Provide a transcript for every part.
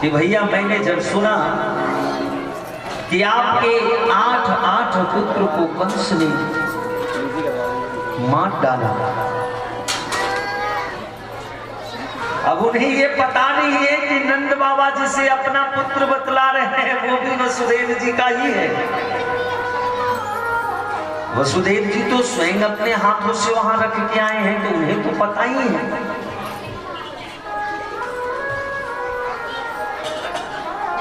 कि भैया मैंने जब सुना कि आपके 8 पुत्र को कंस ने मार डाला, अब उन्हें ये पता नहीं है कि नंद बाबा जिसे अपना पुत्र बतला रहे हैं वो भी वसुदेव जी का ही है। वसुदेव जी तो स्वयं अपने हाथों से वहां रख के आए हैं, तो उन्हें तो पता ही है।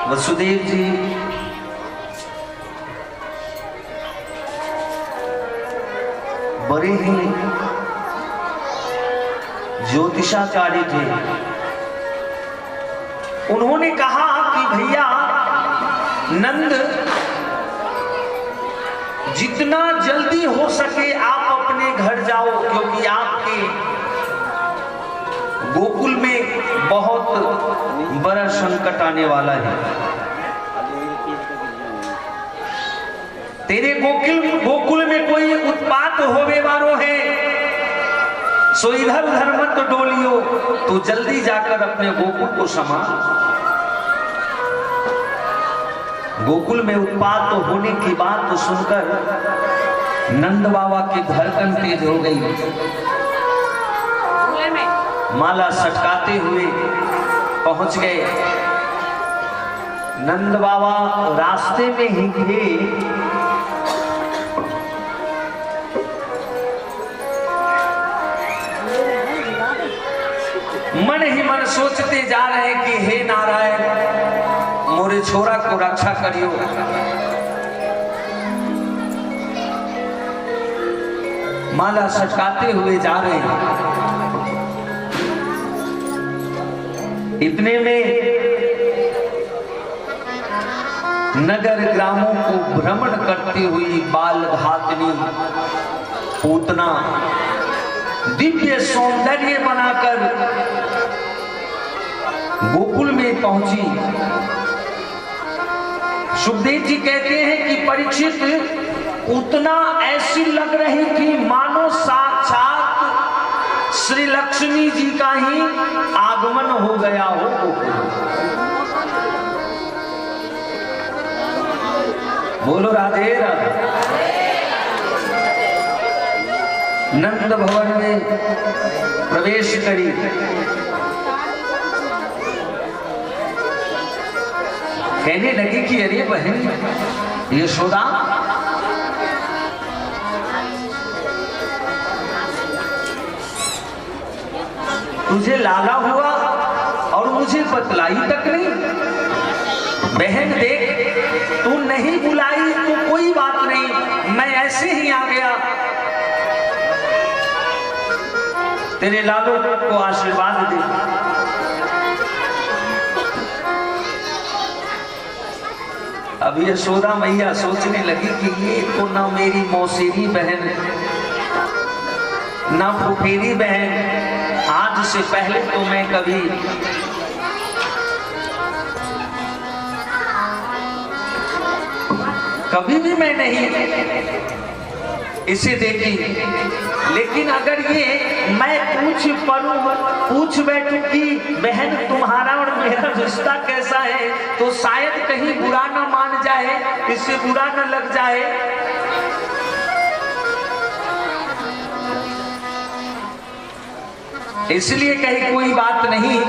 वसुदेव जी बड़े ही ज्योतिषाचार्य थे। उन्होंने कहा कि भैया नंद, जितना जल्दी हो सके आप अपने घर जाओ, क्योंकि आपके गोकुल में बहुत बड़ा संकट आने वाला है। तेरे गोकुल में कोई उत्पात होवे वालो है, सो इधर उधर मत डोलियो, तो जल्दी जाकर अपने गोकुल को संभाल। गोकुल में उत्पात तो होने की बात तो सुनकर नंद बाबा की धड़कन तेज हो गई। माला सटकाते हुए पहुंच गए। नंद बाबा रास्ते में ही थे, मन ही मन सोचते जा रहे कि हे नारायण, मोरे छोरा को रक्षा करियो। माला सटकाते हुए जा रहे हैं। इतने में नगर ग्रामों को भ्रमण करती हुई बाल घातनी पूतना दिव्य सौंदर्य बनाकर गोकुल में पहुंची। सुखदेव जी कहते हैं कि परीक्षित उतना ऐसी लग रही थी मानो साक्षात श्री लक्ष्मी जी का ही आगमन हो गया हो। बोलो राधे राधे। नंद भवन में प्रवेश करी। कहने लगी कि अरे बहन यशोदा, तुझे लाला हुआ और मुझे बतलाई तक नहीं। बहन देख, तू नहीं बुलाई तो कोई बात नहीं, मैं ऐसे ही आ गया तेरे लालो को आशीर्वाद दे। अब यशोदा मैया सोचने लगी कि ये तो ना मेरी मौसेरी बहन ना फुफेरी बहन, आज से पहले तो मैं कभी भी मैं नहीं इसे देखी। लेकिन अगर ये मैं पूछ बैठूं कि बहन तुम्हारा और मेरा रिश्ता कैसा है, तो शायद कहीं बुरा ना मान जाए, इससे बुरा ना लग जाए। इसलिए कहीं कोई बात नहीं,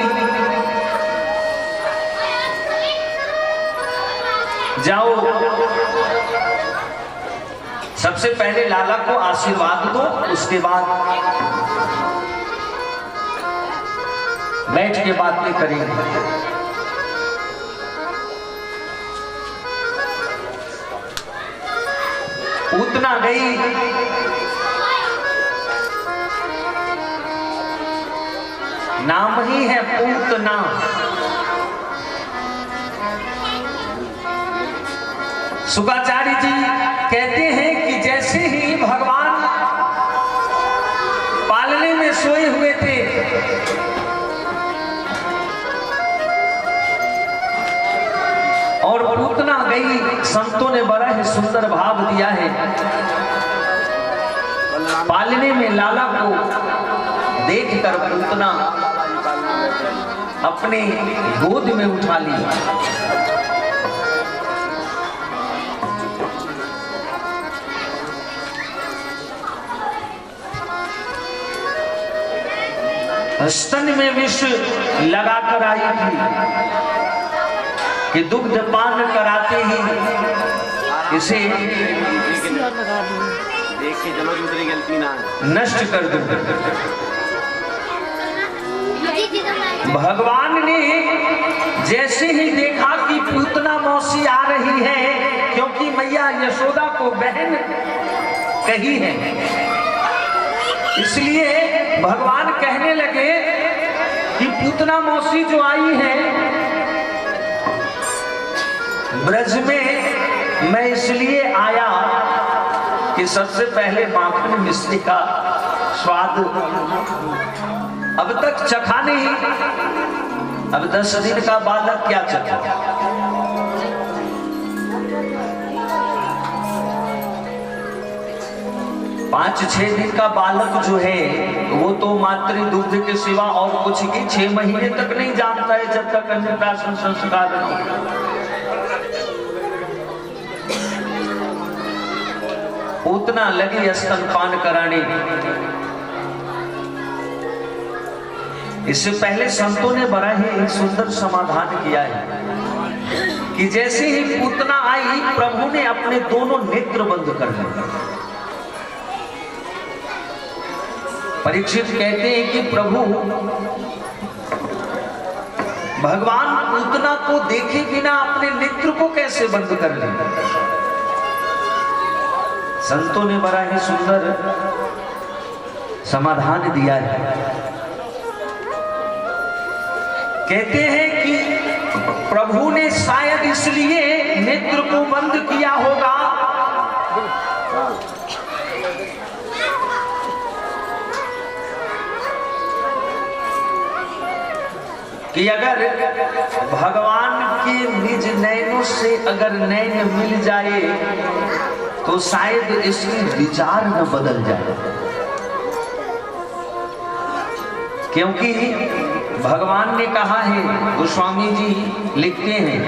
जाओ सबसे पहले लाला को आशीर्वाद दो, उसके बाद बैठ के बातें करेंगे। पूतना गई, नाम ही है पूतना। शुक्राचार्य जी कहते हैं कि जैसे ही भगवान पालने में सोए हुए थे, और पूतना गई, संतों ने बड़ा ही सुंदर भाव दिया है। पालने में लाला को देखकर पूतना अपने गोद में उठा लिया। स्तन में विष लगाकर आई थी कि दुग्ध पान कराते ही इसे नष्ट कर दूं। भगवान ने जैसे ही देखा कि पूतना मौसी आ रही है, क्योंकि मैया यशोदा को बहन कही है, इसलिए भगवान कहने लगे कि पूतना मौसी जो आई है ब्रज में, मैं इसलिए आया कि सबसे पहले माखन मिश्री का स्वाद अब तक चखा नहीं, अब 10 दिन का बालक क्या चखा। 5-6 दिन का बालक जो है वो तो मातृ दुग्ध के सिवा और कुछ की 6 महीने तक नहीं जानता है, जब तक अन्नप्राशन संस्कार न हो। पूतना लगी स्तनपान कराने। इससे पहले संतों ने बड़ा ही सुंदर समाधान किया है कि जैसे ही पूतना आई, प्रभु ने अपने दोनों नेत्र बंद कर लिए। परीक्षित कहते हैं कि प्रभु भगवान पूतना को देखे बिना अपने नेत्र को कैसे बंद कर लिए। संतों ने बड़ा ही सुंदर समाधान दिया है। कहते हैं कि प्रभु ने शायद इसलिए नेत्र को बंद किया होगा कि अगर भगवान के निज नैनों से अगर नैन मिल जाए तो शायद इसकी विचार न बदल जाए, क्योंकि भगवान ने कहा है, गोस्वामी जी लिखते हैं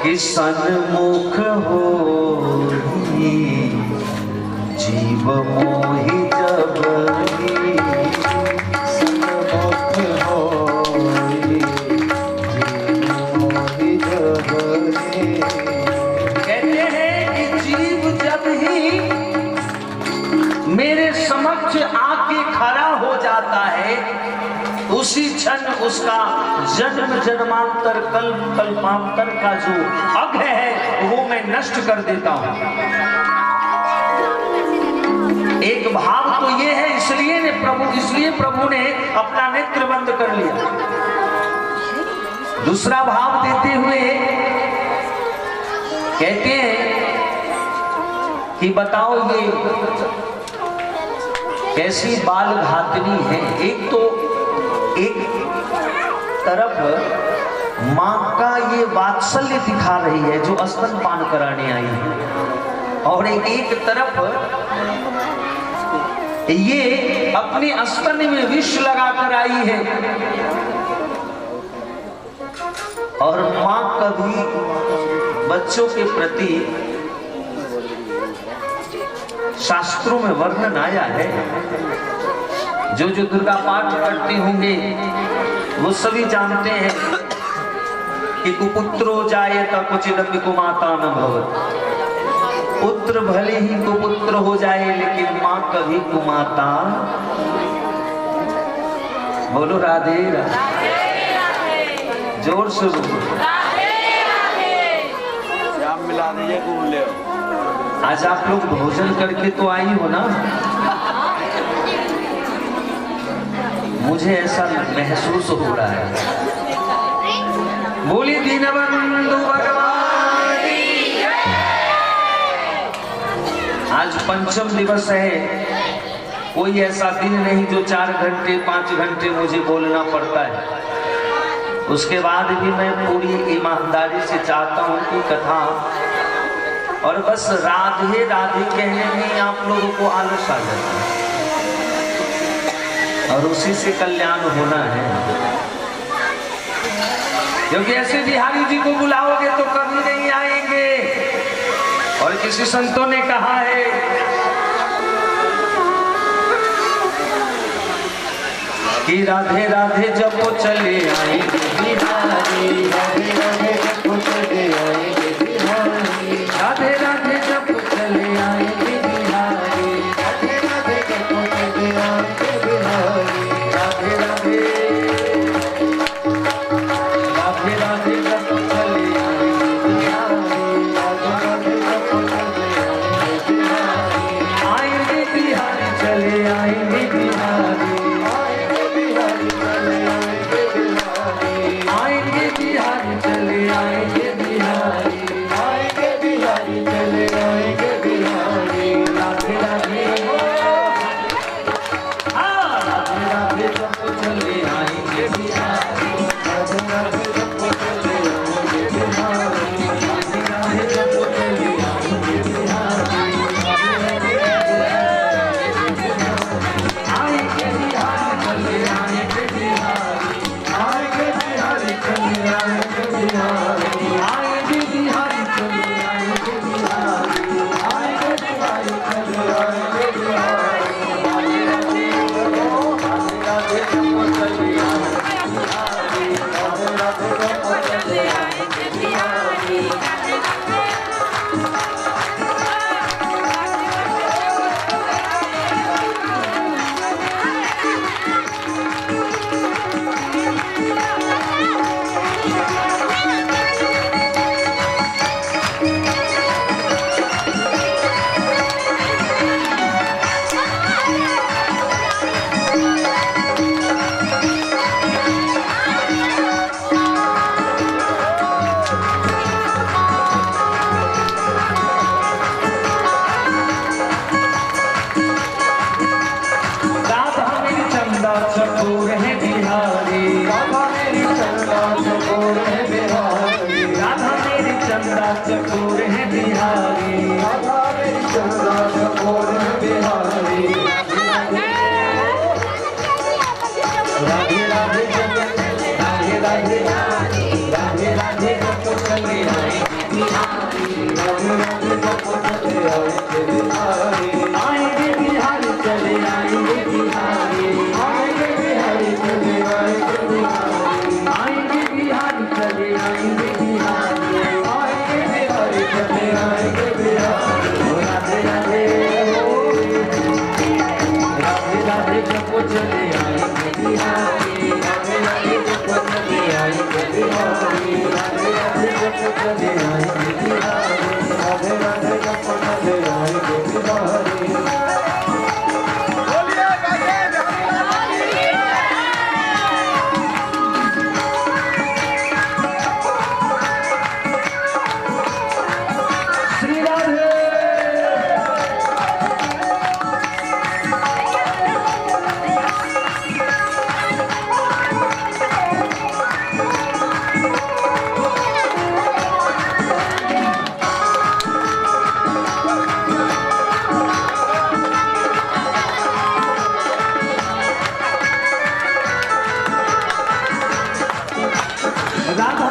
कि सन्मुख हो जीव मोहि जबरी, सन्मुख हो जीव मोहि जबरी। कहते हैं कि जीव जब ही मेरे समक्ष आके खड़ा हो जाता है, उसी क्षण उसका जन्म जन्मांतर कल्प कल्पांतर का जो अघ है वो मैं नष्ट कर देता हूं। एक भाव तो ये है, इसलिए प्रभु ने अपना नेत्र बंद कर लिया। दूसरा भाव देते हुए कहते हैं कि बताओ ये कैसी बाल घातनी है। एक तरफ मां का ये वात्सल्य दिखा रही है जो स्तनपान कराने आई है, और एक तरफ ये अपने स्तन में विष लगाकर आई है। और मां कभी बच्चों के प्रति शास्त्रों में वर्णन आया है, जो दुर्गा पाठ करते होंगे वो सभी जानते हैं कि कुपुत्रो जायेत क्वचिदपि कुमाता न भवति। पुत्र भले ही कुपुत्र हो जाए लेकिन मां कभी कुमाता। बोलो राधे राधे, जोर से बोलो श्याम मिला दीजिए घूम ले। आज आप लोग भोजन करके तो आई हो ना, मुझे ऐसा महसूस हो रहा है। बोली दीनबंधु भगवान की जय। आज पंचम दिवस है, कोई ऐसा दिन नहीं जो 4 घंटे 5 घंटे मुझे बोलना पड़ता है। उसके बाद भी मैं पूरी ईमानदारी से चाहता हूँ कि कथा और बस राधे राधे कहने में आप लोगों को आलस आ जाता है, और उसी से कल्याण होना है। क्योंकि ऐसे बिहारी जी को बुलाओगे तो कभी नहीं आएंगे। और किसी संतों ने कहा है कि राधे राधे जब वो चले आएंगे बिहारी, राधे राधे जब वो चले आएंगे बिहारी, राधे राधे जब वो चले आएंगे बिहारी, राधे राधे जब वो चले आएंगे बिहारी, राधे राधे राधे राधे जब वो चले आएंगे बिहारी, राधे राधे जब वो चले आएंगे बिहारी, आएंगे बिहारी चले आएंगे बिहारी, आएंगे बिहारी चले आएंगे बिहारी, आएंगे बिहारी चले आएंगे बिहारी, राधे राधे राधे राधे जब वो चले आएंगे बिहारी, राधे राधे जब वो चले आएंगे बिहारी, राधे राधे जब वो चले आएंगे बिहारी, आएंगे बिहारी चले आएंगे बिहारी, आएंगे बिहारी चले आएंगे बिहारी, आएंगे बिहारी चले आएंगे बिहारी, आएंगे बिहारी चले आएंगे बिहारी, राधे राधे जब वो चले आएंगे बिहारी, राधे राधे जब वो चले आएंगे बिहारी, राधा मेरी चंदा चकोर है बिहारी, राधा मेरी चंदा चकोर है बिहारी, राधा मेरी चंदा चकोर है बिहारी, राधा मेरी चंदा चकोर है बिहारी, राधे राधे राधे राधे राधे राधे जब वो चले आएंगे बिहारी, राधे राधे जब वो चले आएंगे बिहारी, आएंगे बिहारी चले आएंगे बिहारी, आएंगे बिहारी चले आएंगे बिहारी, आएंगे बिहारी चले आएंगे बिहारी, आएंगे बिहारी चले आएंगे बिहारी, राधे राधे राधे राधे जब वो चले आएंगे बिहारी, राधे राधे जब वो चले आएंगे बिहारी, राधे राधे जब वो चले आएंगे बिहारी, राधे राधे जब वो चले आएंगे बिहारी। श्री राधे राधा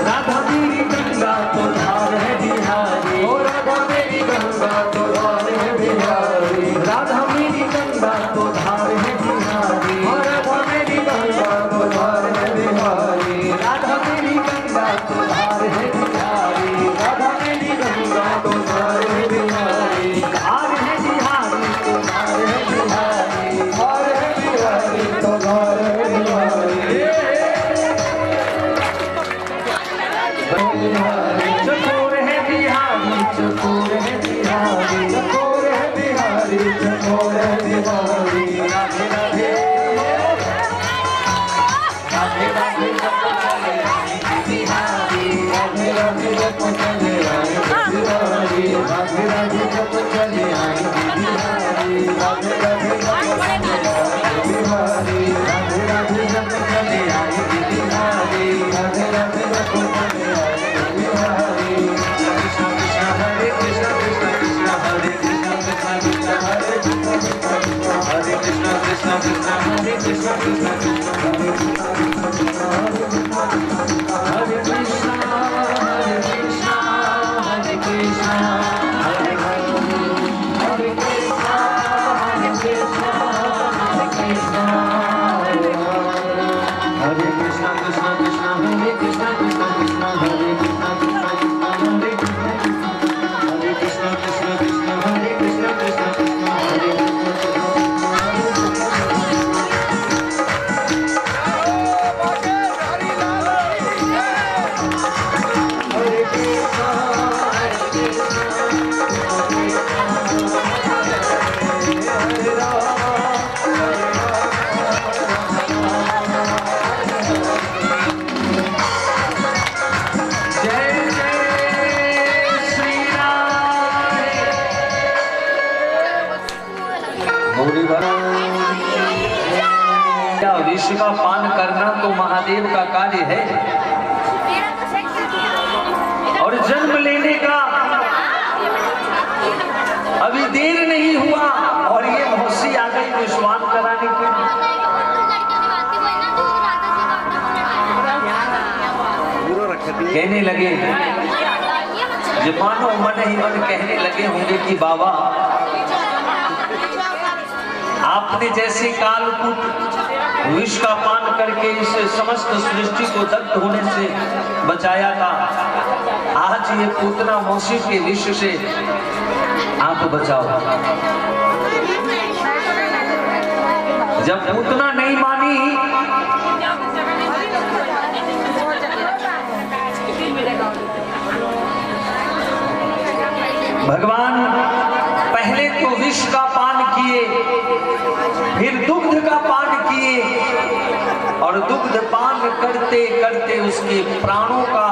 राधा मेरी गंगा तो धार है बिहारी, ओ राधा मेरी गंगा तो धार है बिहारी, राधा मेरी गंगा तो धार है बिहारी, ओ राधा मेरी गंगा तो धार है बिहारी, राधा मेरी गंगा तो धार है बिहारी, राधा मेरी गंगा तो धार है बिहारी, धार है बिहारी तो धार है बिहारी, धार है बिहारी तो धार है बिहारी, चकोर है बिहारी, चकोर है बिहारी, चकोर है बिहारी, चकोर है बिहारी, राधे राधे राधे राधे जब वो चले आएंगे बिहारी, राधे राधे जब वो चले आएंगे बिहारी, राधे राधे जब वो चले आएंगे बिहारी, राधे राधे जब वो चले आएंगे बिहारी, राधे राधे जब वो चले आएंगे बिहारी, राधे राधे जब वो चले आएंगे बिहारी, कृष्ण कृष्ण हरे कृष्ण कृष्ण कृष्ण हरे कृष्ण कृष्ण कृष्ण हरे कृष्ण हरे कृष्ण कृष्ण कृष्ण हरे कृष्ण कृष्ण कृष्ण हरे कृष्ण कृष्ण हरे कृष्ण विष का पान करना तो महादेव का कार्य है, और जन्म लेने का अभी देर नहीं हुआ और ये मौसी आ गई विश्वास कराने के लिए। कहने लगे, जो मानो मन ही मन कहने लगे होंगे कि बाबा आपने जैसे कालकूट विष का पान करके इस समस्त सृष्टि को दग्ध होने से बचाया था, आज ये पूतना मौसी के विष से आप बचाओ। जब पूतना नहीं मानी, भगवान पहले तो विष का पान किए, फिर दुग्ध का पान किए, और दुग्ध पान करते करते उसके प्राणों का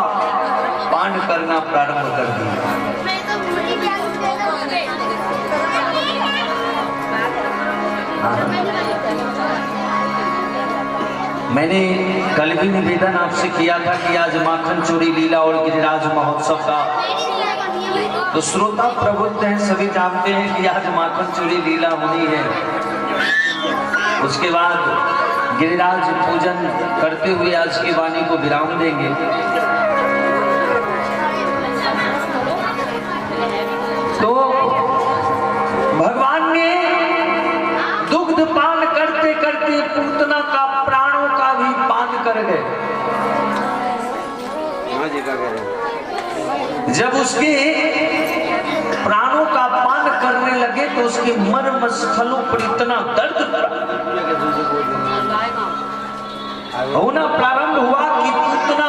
पान करना प्रारंभ कर दिया। मैंने कल भी निवेदन आपसे किया था कि आज माखन चोरी लीला और गिरिराज महोत्सव का, तो श्रोता प्रबुद्ध हैं, सभी जानते हैं कि आज माखन चोरी लीला होनी है। उसके बाद गिरिराज पूजन करते हुए आज की वाणी को विराम देंगे। तो भगवान ने दुग्ध पान करते करते पूतना का प्राणों का भी पान कर गए। जब उसके प्राणों का पान करने लगे तो उसके मर्म स्थलों पर इतना दर्द होना प्रारंभ हुआ कि पूतना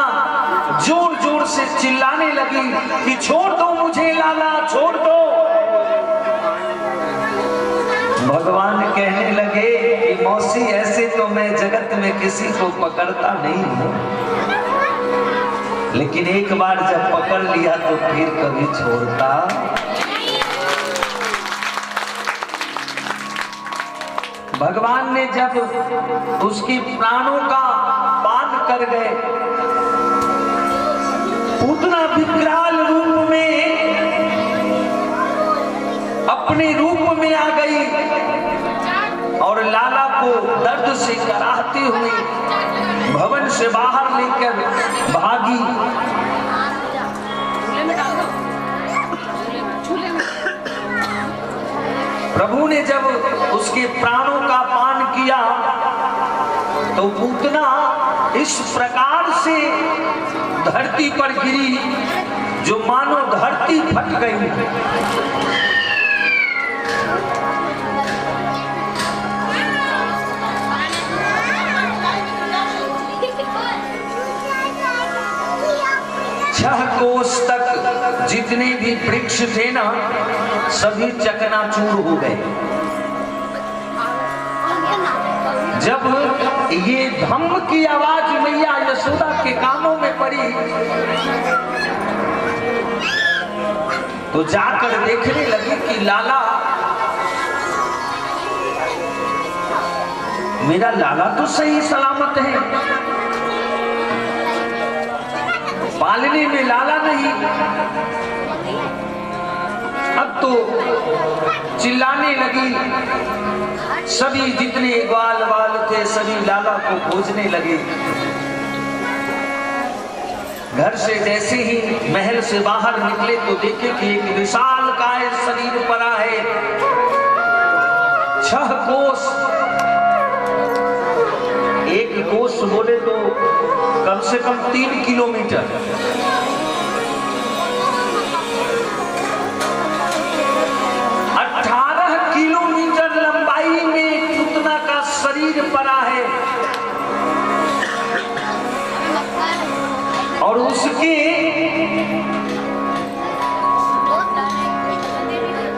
जोर जोर से चिल्लाने लगी कि छोड़ दो मुझे लाला, छोड़ दो। भगवान कहने लगे कि मौसी ऐसे तो मैं जगत में किसी को पकड़ता नहीं हूं, लेकिन एक बार जब पकड़ लिया तो फिर कभी छोड़ता। भगवान ने जब उसके प्राणों का पान कर गए, पूतना विकराल रूप में अपने रूप में आ गई और लाला को दर्द से कराहते हुए भवन से बाहर लेकर भागी। प्रभु ने जब उसके प्राणों का पान किया तो पूतना इस प्रकार से धरती पर गिरी जो मानो धरती फट गई। छह कोस तक जितने भी वृक्ष थे ना, सभी चकनाचूर हो गए। जब ये धम्म की आवाज मैया यशोदा के कानों में पड़ी तो जाकर देखने लगी कि लाला, मेरा लाला तो सही सलामत है, पालने में लाला नहीं। अब तो चिल्लाने लगी, सभी जितने ग्वाल वाल थे सभी लाला को खोजने लगे। घर से जैसे ही महल से बाहर निकले तो देखे कि एक विशाल काय शरीर पड़ा है, 6 कोस। एक कोस बोले तो कम से कम 3 किलोमीटर। किलोमीटर लंबाई में पूतना का शरीर पड़ा है और उसके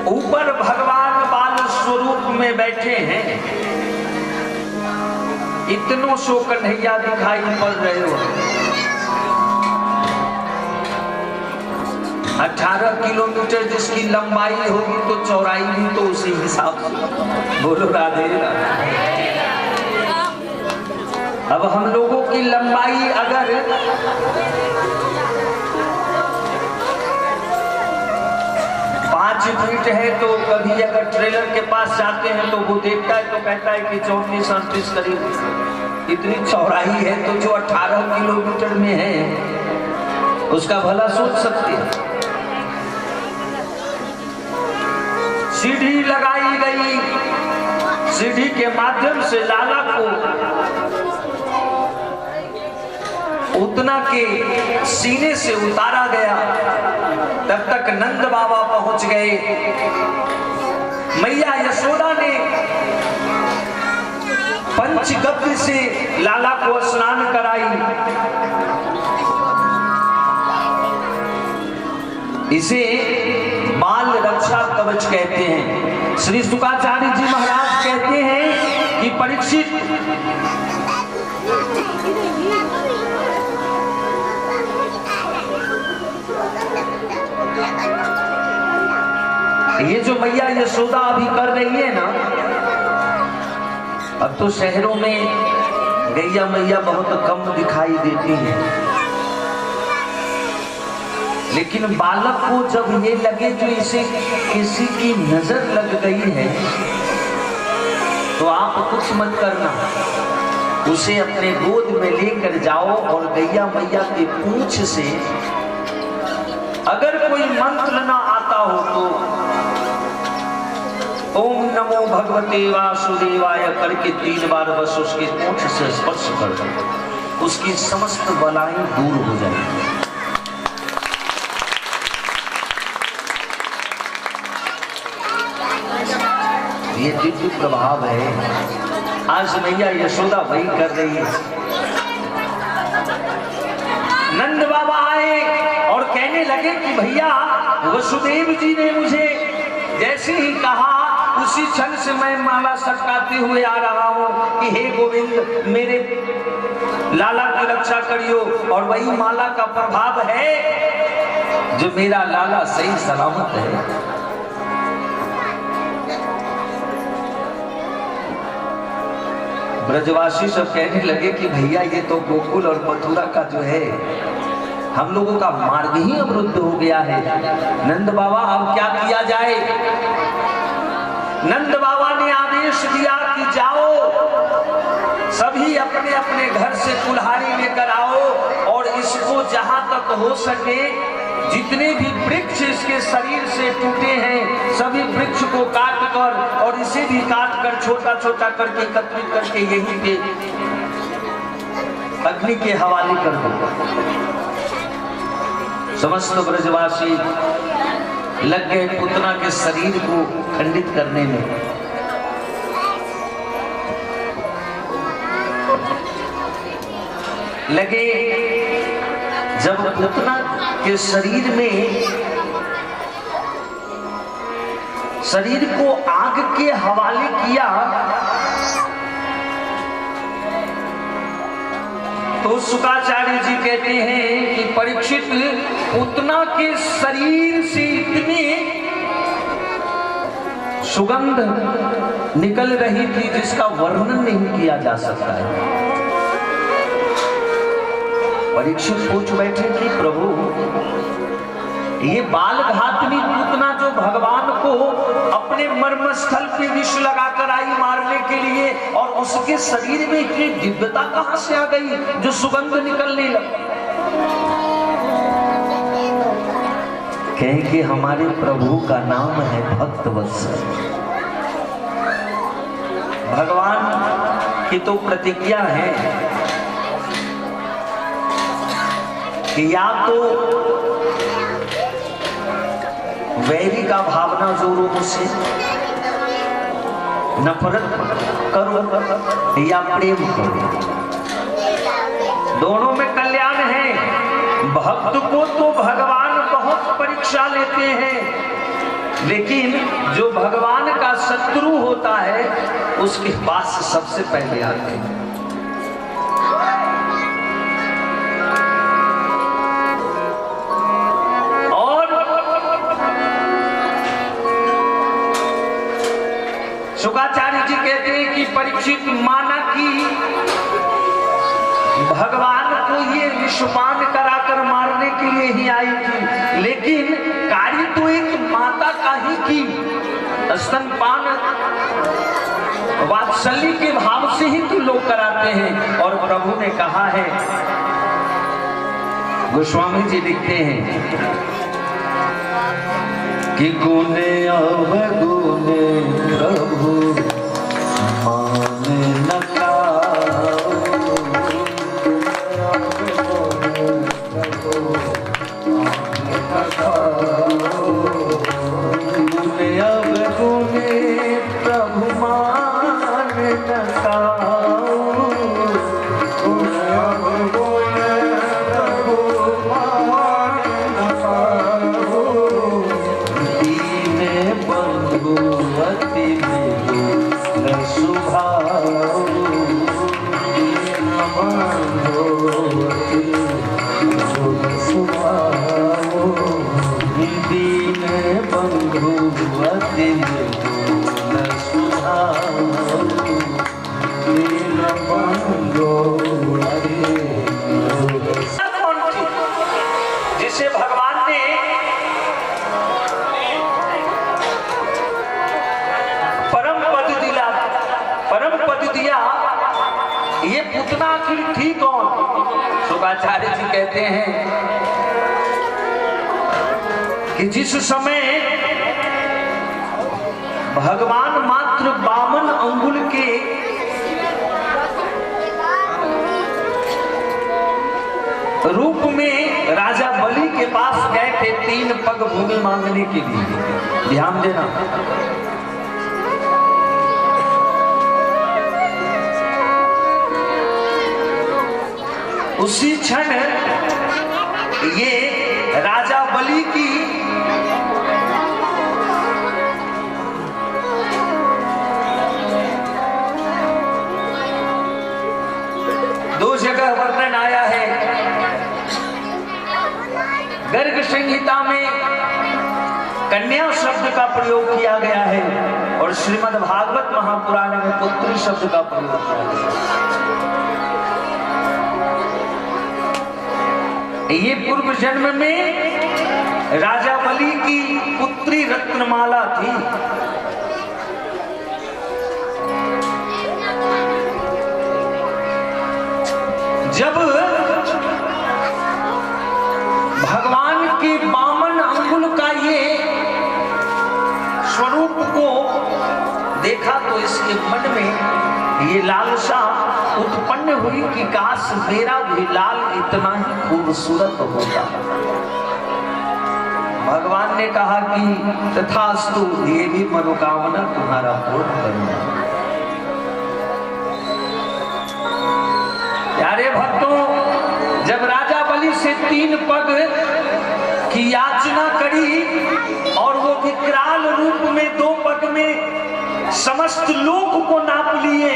ऊपर भगवान बाल स्वरूप में बैठे हैं। इतनों सो कन्हैया दिखाई पड़ रहे हो। 18 किलोमीटर जिसकी लंबाई होगी तो चौड़ाई भी तो उसी हिसाब से। बोलो राधे राधे। अब हम लोगों की लंबाई अगर 5 फीट है तो कभी अगर ट्रेलर के पास जाते हैं तो वो देखता है तो कहता है कि 34-38 करीब इतनी चौड़ाई है, तो जो 18 किलोमीटर में है उसका भला सोच सकते हैं। सीढ़ी लगाई गई, सीढ़ी के माध्यम से लाला को उतना के सीने से उतारा गया। तब तक नंद बाबा पहुंच गए। मैया यशोदा ने पंचगव्य से लाला को स्नान कराई। इसे बाल रक्षा कवच कहते हैं। श्री शुकाचार्य जी महाराज कहते हैं कि परीक्षित ये जो मैया यशोदा अभी कर रही है ना, अब तो शहरों में गैया मैया बहुत कम दिखाई देती है, लेकिन बालक को जब ये लगे जो इसे किसी की नजर लग गई है तो आप कुछ मत करना, उसे अपने गोद में लेकर जाओ और गैया मैया की पूंछ से अगर कोई मंत्र ना आता हो तो ओम नमो भगवते वासुदेवाय करके 3 बार बस उसके पूंछ से स्पर्श कर दो, उसकी समस्त बलाएं दूर हो जाएंगी। ये दिव्य प्रभाव है। आज मैया यशोदा वही कर रही है। नंद बाबा आए और कहने लगे कि भैया वसुदेव जी ने मुझे जैसे ही कहा उसी क्षण से मैं माला सटकाते हुए आ रहा हूं कि हे गोविंद मेरे लाला की रक्षा करियो। और वही माला का प्रभाव है जो मेरा लाला सही सलामत है। ब्रजवासी सब कहने लगे कि भैया ये तो गोकुल और मथुरा का जो है हम लोगों का मार्ग ही अवरुद्ध हो गया है। नंद बाबा अब क्या किया जाए? नंद बाबा ने आदेश दिया कि जाओ सभी अपने अपने घर से कुल्हाड़ी लेकर आओ और इसको जहां तक हो सके जितने भी वृक्ष इसके शरीर से टूटे हैं सभी वृक्ष को काट कर और इसे भी काट कर छोटा छोटा करके एकत्रित करके यहीं पे अग्नि के हवाले कर दो। समस्त ब्रजवासी लग गए पुतना के शरीर को खंडित करने में। लगे जब पुतना के शरीर में शरीर को आग के हवाले किया तो शुकाचार्य जी कहते हैं कि परीक्षित पुतना के शरीर से इतनी सुगंध निकल रही थी जिसका वर्णन नहीं किया जा सकता है। परीक्षित पूछ बैठे कि प्रभु ये बाल घातनी पूतना जो भगवान को अपने मर्मस्थल पे विष लगाकर आई मारने के लिए और उसके शरीर में इतनी दिव्यता कहां से आ गई जो सुगंध निकलने लगी? कहें कि हमारे प्रभु का नाम है भक्त वत्सल। भगवान की तो प्रतिज्ञा है कि या तो वैरी का भावना जोरो मुझसे नफरत करो या प्रेम करो, दोनों में कल्याण है। भक्त को तो भगवान बहुत परीक्षा लेते हैं, लेकिन जो भगवान का शत्रु होता है उसके पास सबसे पहले आते हैं। शुकाचार्य जी कहते हैं कि परीक्षित माना कि ये विषपान कराकर मारने के लिए ही आई थी, लेकिन कार्य तो एक माता का ही की। स्तनपान वात्सल्य के भाव से ही तो लोग कराते हैं। और प्रभु ने कहा है, गोस्वामी जी लिखते हैं कि गुने अवगुने प्रभु माने न जिसे भगवान ने परम पद दिया, ये पुतना आखिर थी कौन? शुभाचार्य जी कहते हैं कि जिस समय भगवान मात्र 52 अंगुल के रूप में राजा बलि के पास गए थे 3 पग भूमि मांगने के लिए। ध्यान देना, उसी क्षण ये राजा बलि की दो जगह वर्णन आया है। गर्ग संहिता में कन्या शब्द का प्रयोग किया गया है और श्रीमद् भागवत महापुराण में पुत्री शब्द का प्रयोग किया गया है। ये पूर्व जन्म में राजा बलि की पुत्री रत्नमाला थी। जब भगवान के 52 अंगुल का ये स्वरूप को देखा तो इसके मन में ये लालसा उत्पन्न हुई कि काश मेरा भी लाल इतना ही खूबसूरत होता। भगवान ने कहा कि तथास्तु, ये भी मनोकामना तुम्हारा पूर्ण करूंगा। प्यारे भक्तों, जब राजा बलि से 3 पग की याचना करी और वो विकराल रूप में 2 पग में समस्त लोक को नाप लिए,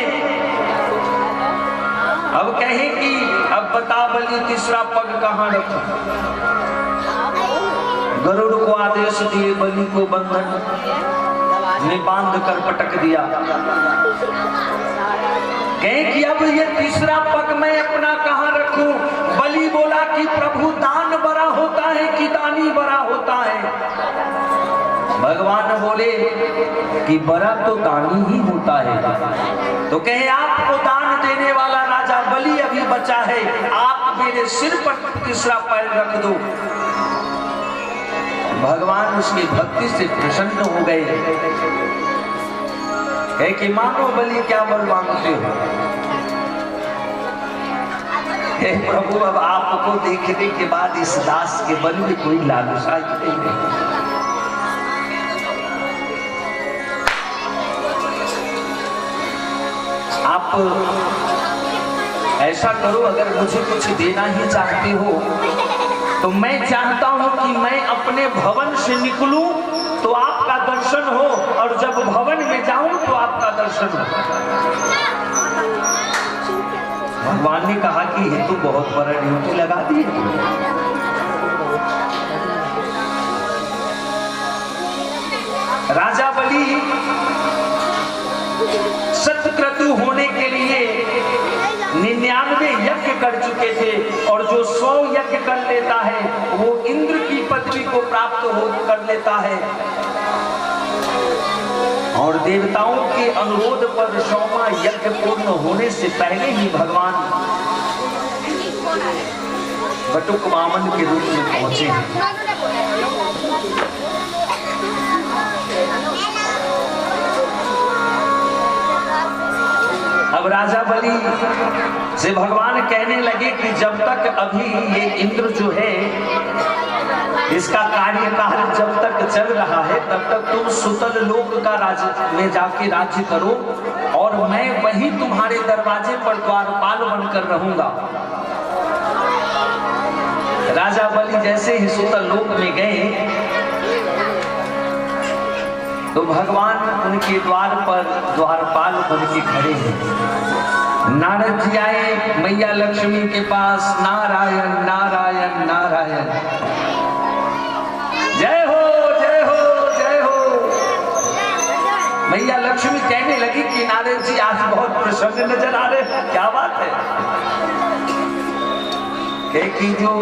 अब कहे कि अब बता बलि तीसरा पग कहां रखो। गरुड़ को आदेश दिए, बलि को बंधन में बांध कर पटक दिया। कहे कि अब ये तीसरा पग मैं अपना कहां रखूं। बलि बोला कि प्रभु दान बड़ा होता है कि दानी बड़ा होता है। भगवान बोले कि बड़ा तो दानी ही होता है। तो कहे आपको दान देने वाला राजा बलि अभी बचा है, आप मेरे सिर पर तीसरा पैर रख दो। भगवान उसकी भक्ति से प्रसन्न हो गए। कहे कि मानो बलि क्या वर मांगते हो। हे प्रभु, अब आपको देखने के बाद इस दास के मन में कोई लालसा ही नहीं। आप ऐसा करो, अगर मुझे कुछ देना ही चाहते हो तो मैं चाहता हूं कि मैं अपने भवन से निकलूं तो आपका दर्शन हो, और जब भवन में जाऊं तो आपका दर्शन हो। भगवान ने कहा कि ये तो बहुत बड़ा ड्यूटी लगा दी। राजा बलि सत्क्रतु होने के लिए 99 यज्ञ कर चुके थे, और जो 100 यज्ञ कर लेता है वो इंद्र की पदवी को प्राप्त कर लेता है। और देवताओं के अनुरोध पर 100वां यज्ञ पूर्ण होने से पहले ही भगवान बटुक वामन के रूप में पहुंचे हैं। अब राजा बलि से भगवान कहने लगे कि जब तक अभी ये इंद्र जो है इसका कार्यकाल जब तक चल रहा है तब तक तुम सुतल लोक का राज्य में जाके राज्य करो, और मैं वही तुम्हारे दरवाजे पर द्वारपाल बनकर रहूंगा। राजा बलि जैसे ही सुतल लोक में गए तो भगवान उनके द्वार पर द्वारपाल बन के खड़े हैं। नारद जी आए मैया लक्ष्मी के पास, नारायण नारायण नारायण, जय हो जय हो जय हो। मैया लक्ष्मी कहने लगी कि नारद जी आज बहुत प्रसन्न नजर आ रहे, क्या बात है? कि जो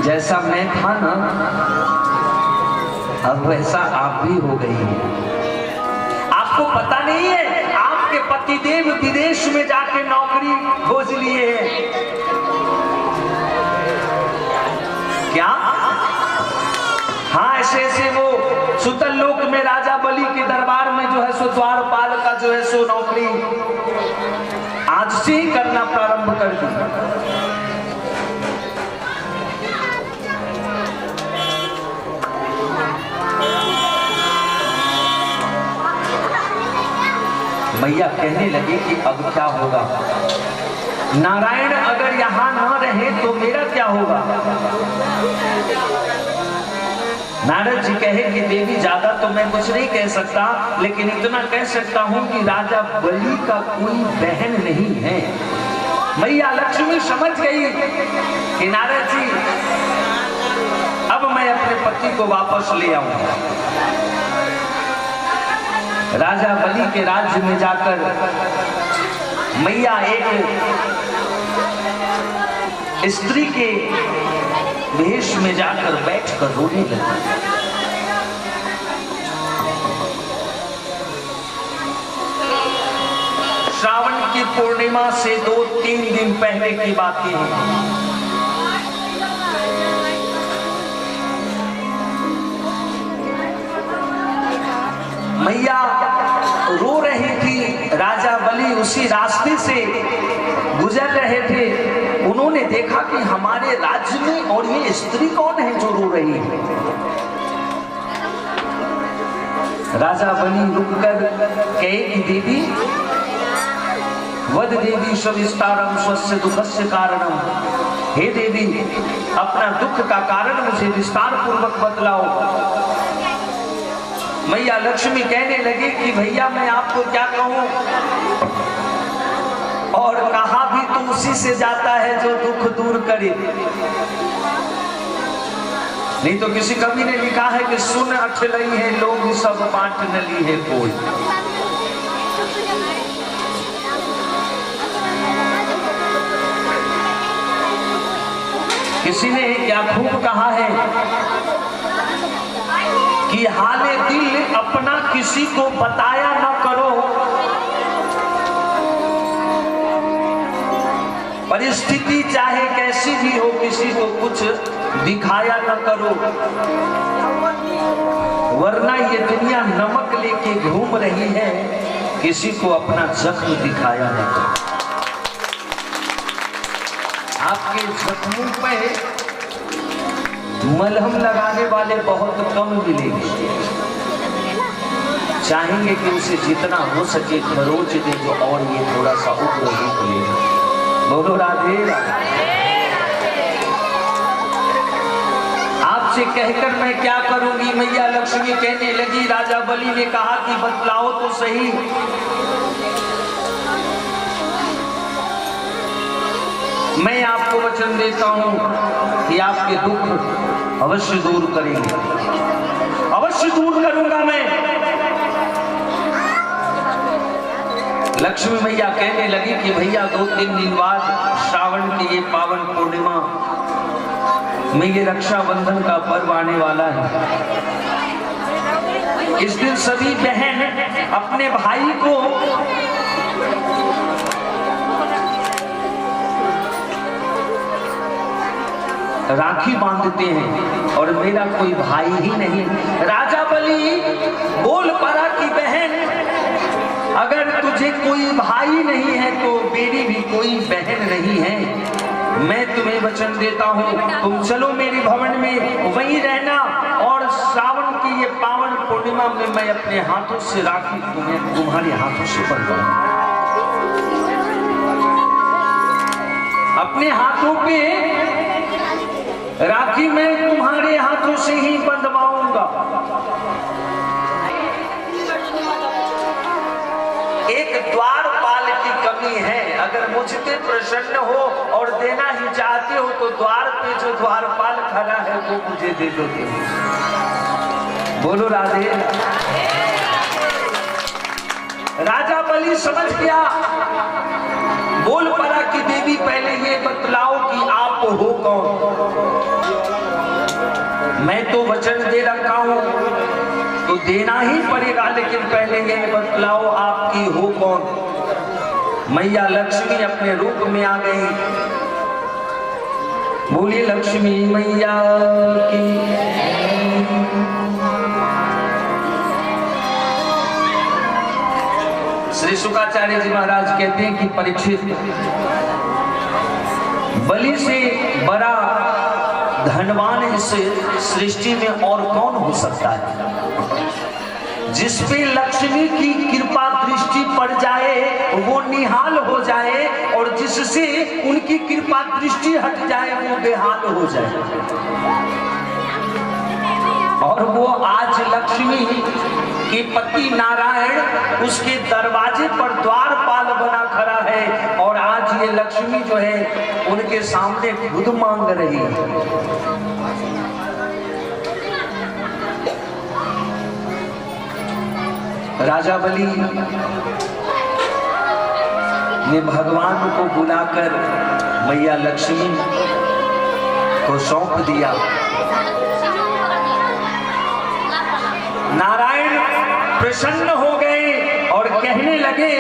जैसा मैं था ना अब वैसा आप भी हो गई हैं। आपको पता नहीं है आपके पतिदेव विदेश में जाके नौकरी खोज लिए हैं क्या? हाँ, ऐसे ऐसे वो सुतल लोक में राजा बलि के दरबार में जो है सो द्वारपाल का जो है सो नौकरी आज से ही करना प्रारंभ कर दी। मैया कहने लगे कि अब क्या होगा? नारायण अगर यहां ना रहे तो मेरा क्या होगा? नारद जी कहे कि देवी ज्यादा तो मैं कुछ नहीं कह सकता, लेकिन इतना कह सकता हूं कि राजा बलि का कोई बहन नहीं है। मैया लक्ष्मी समझ गई कि नारद जी अब मैं अपने पति को वापस ले आऊंगा। राजा बलि के राज्य में जाकर मैया एक स्त्री के वेश में जाकर बैठकर रोने लगी। श्रावण की पूर्णिमा से 2-3 दिन पहले की बात है। मैया रो रही थी, राजा बलि उसी रास्ते से गुजर रहे थे। उन्होंने देखा कि हमारे राज्य में और ये स्त्री कौन है जो रो रही है। राजा बलि रुककर कहे कि देवी, वद देवी सविस्तारम स्वस्य दुखस्य कारणम, हे देवी अपना दुख का कारण मुझे विस्तार पूर्वक बतलाओ। मैया लक्ष्मी कहने लगी कि भैया मैं आपको क्या कहूं, और कहा भी तो उसी से जाता है जो दुख दूर करे। नहीं तो किसी कवि ने लिखा है कि सुन अठलई है लोग सब बांट नली है कोई। किसी ने क्या खूब कहा है कि हाले दिल अपना किसी को बताया न करो, परिस्थिति चाहे कैसी भी हो किसी को कुछ दिखाया न करो, वरना ये दुनिया नमक लेके घूम रही है, किसी को अपना जख्म दिखाया न करो। आपके जख्मों पे मलहम लगाने वाले बहुत कम मिलेंगे। चाहेंगे कि उसे जितना हो सके खरोच दे जो, और ये थोड़ा सा उग्र रूप ले। बोलो राधे राधे। आपसे कहकर मैं क्या करूंगी? मैया लक्ष्मी कहने लगी, राजा बलि ने कहा कि बतलाओ तो सही। मैं आपको वचन देता हूं कि आपके दुख अवश्य दूर करेंगे, अवश्य दूर करूंगा मैं। लक्ष्मी मैया कहने लगी कि भैया 2-3 दिन बाद श्रावण की ये पावन पूर्णिमा में ये रक्षाबंधन का पर्व आने वाला है। इस दिन सभी बहन अपने भाई को राखी बांधते हैं और मेरा कोई भाई ही नहीं। राजा बलि बोल पड़ा कि बहन, अगर तुझे कोई भाई नहीं है तो मेरी भी कोई बहन नहीं है। मैं तुम्हें वचन देता हूँ, तुम चलो मेरे भवन में वहीं रहना और श्रावण की ये पावन पूर्णिमा में मैं अपने हाथों से राखी तुम्हें तुम्हारे हाथों से बंधवाऊंगा। अपने हाथों पे राखी मैं तुम्हारे हाथों से ही बंधवाऊंगा। एक द्वारपाल की कमी है, अगर मुझ पे प्रसन्न हो और देना ही चाहते हो तो द्वार पे जो द्वारपाल खड़ा है वो मुझे दे दो। बोलो राधे। राजा बलि समझ गया, बोल पड़ा कि देवी पहले ये बतलाओ कि आप हो कौन। मैं तो वचन दे रखा हूं तो देना ही पड़ेगा, लेकिन पहले ये बतलाओ आपकी हो कौन। मैया लक्ष्मी अपने रूप में आ गई। बोलिए लक्ष्मी मैया की। श्री शुकाचार्य जी महाराज कहते हैं कि परीक्षित, बलि से बड़ा धनवान इस सृष्टि में और कौन हो सकता है। जिसपे लक्ष्मी की कृपा दृष्टि पड़ जाए वो निहाल हो जाए और जिससे उनकी कृपा दृष्टि हट जाए वो बेहाल हो जाए। और वो आज लक्ष्मी के पति नारायण उसके दरवाजे पर द्वारपाल बना खड़ा है और आज ये लक्ष्मी जो है उनके सामने खुद मांग रही है। राजा बलि ने भगवान को बुलाकर मैया लक्ष्मी को सौंप दिया। नारायण प्रसन्न हो गए और कहने लगे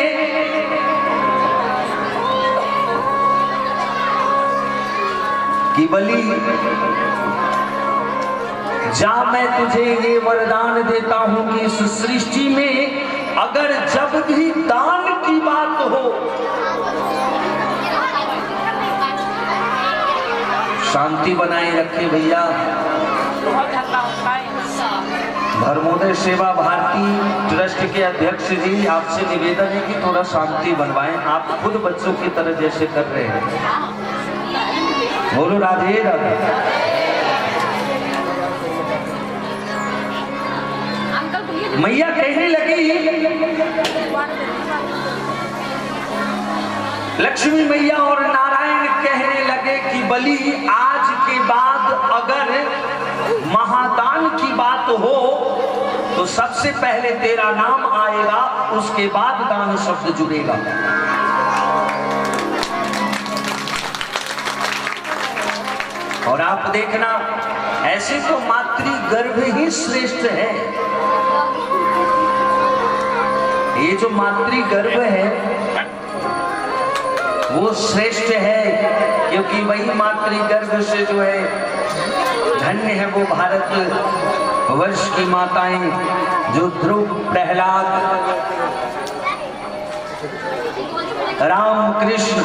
कि बलि जा, मैं तुझे ये वरदान देता हूं कि इस सृष्टि में अगर जब भी दान की बात हो, शांति बनाए रखे भैया। धर्मोदय सेवा भारती ट्रस्ट के अध्यक्ष जी, आपसे निवेदन है कि थोड़ा शांति बनवाएं। आप खुद बच्चों की तरह जैसे कर रहे हैं। बोलो राधे राधे। मैया कहने लगी, लक्ष्मी मैया और नारायण कहने लगे कि बलि आज के बाद अगर महादान की बात हो तो सबसे पहले तेरा नाम आएगा, उसके बाद दान शब्द जुड़ेगा। और आप देखना, ऐसे तो मातृ गर्भ ही श्रेष्ठ है। ये जो मातृ गर्भ है वो श्रेष्ठ है, क्योंकि वही मातृ गर्भ से जो है धन्य है वो भारत वर्ष की माताएं, जो ध्रुव, प्रहलाद, राम कृष्ण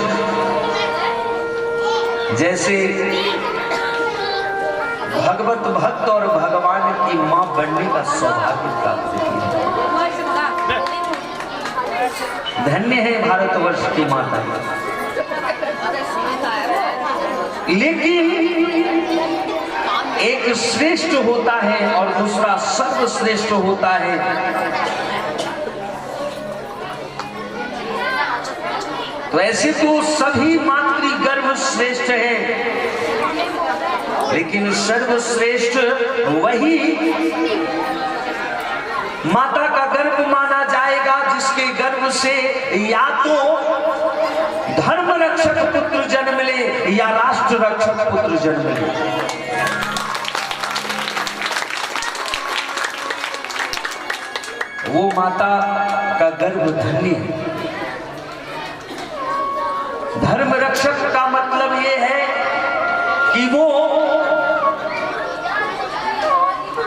जैसे भगवत भक्त और भगवान की मां बनने का सौभाग्य प्राप्त किया। धन्य है भारतवर्ष की माता। लेकिन एक श्रेष्ठ होता है और दूसरा सर्वश्रेष्ठ होता है। तो ऐसे तो सभी मातृ गर्भ श्रेष्ठ है, लेकिन सर्वश्रेष्ठ वही माता का गर्भ माना जाएगा जिसके गर्भ से या तो धर्म रक्षक पुत्र जन्म ले या राष्ट्र रक्षक पुत्र जन्म ले। वो माता का गर्भ धन्य है। धर्म रक्षक का मतलब ये है कि वो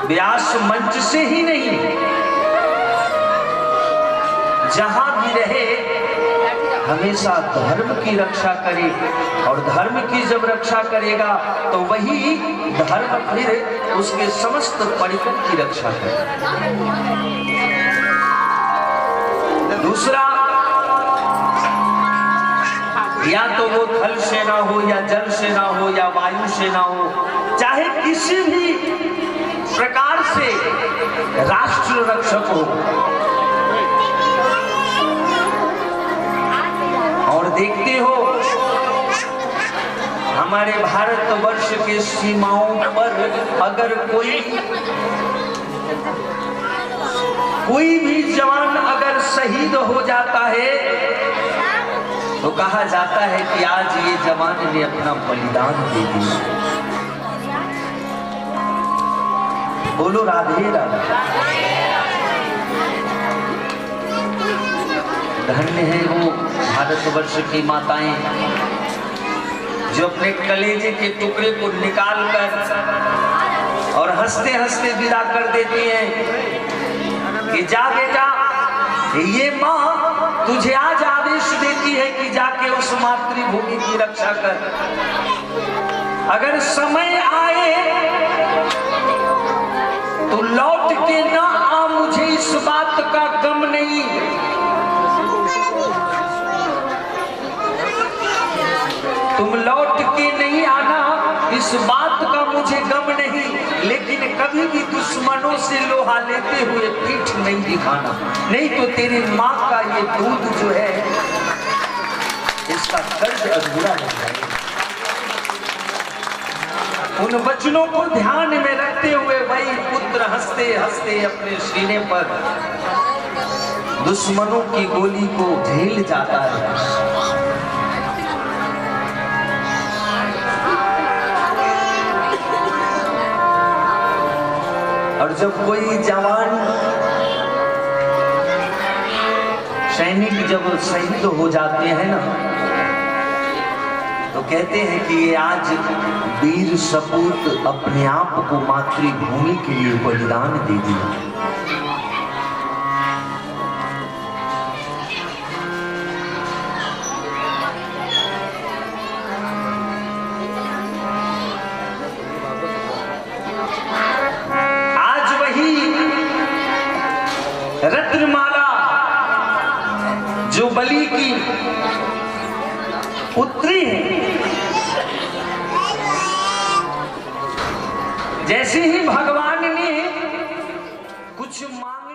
व्यास मंच से ही नहीं, जहां भी रहे हमेशा धर्म की रक्षा करे, और धर्म की जब रक्षा करेगा तो वही धर्म फिर उसके समस्त परिकर की रक्षा करे। दूसरा, या तो वो थल सेना हो या जल सेना हो या वायु सेना हो, चाहे किसी भी प्रकार से राष्ट्र रक्षक हो। और देखते हो हमारे भारतवर्ष के सीमाओं पर अगर कोई भी जवान अगर शहीद हो जाता है तो कहा जाता है कि आज ये जवान ने अपना बलिदान दे दिया। बोलो राधे राधे। धन्य है वो भारतवर्ष की माताएं जो अपने कलेजे के टुकड़े को निकाल कर और हंसते हंसते विदा कर देती हैं कि जा बेटा, ये माँ तुझे आज आदेश देती है कि जाके उस मातृभूमि की रक्षा कर। अगर समय आए तो लौट के ना आ, मुझे इस बात का गम नहीं। तुम लौट के नहीं आना, इस बात का मुझे गम नहीं, लेकिन कभी भी दुश्मनों से लोहा लेते हुए पीठ नहीं दिखाना, नहीं तो तेरी माँ का ये दूध जो है इसका कर्ज अधूरा हो जाएगा। उन वचनों को ध्यान में रखते हुए वही पुत्र हंसते हंसते अपने सीने पर दुश्मनों की गोली को झेल जाता है। और जब कोई जवान सैनिक जब शहीद हो जाते हैं ना, तो कहते हैं कि ये आज वीर सपूत अपने आप को मातृभूमि के लिए बलिदान दे दिया। रत्नमाला जो बलि की पुत्री है, जैसे ही भगवान ने कुछ मांग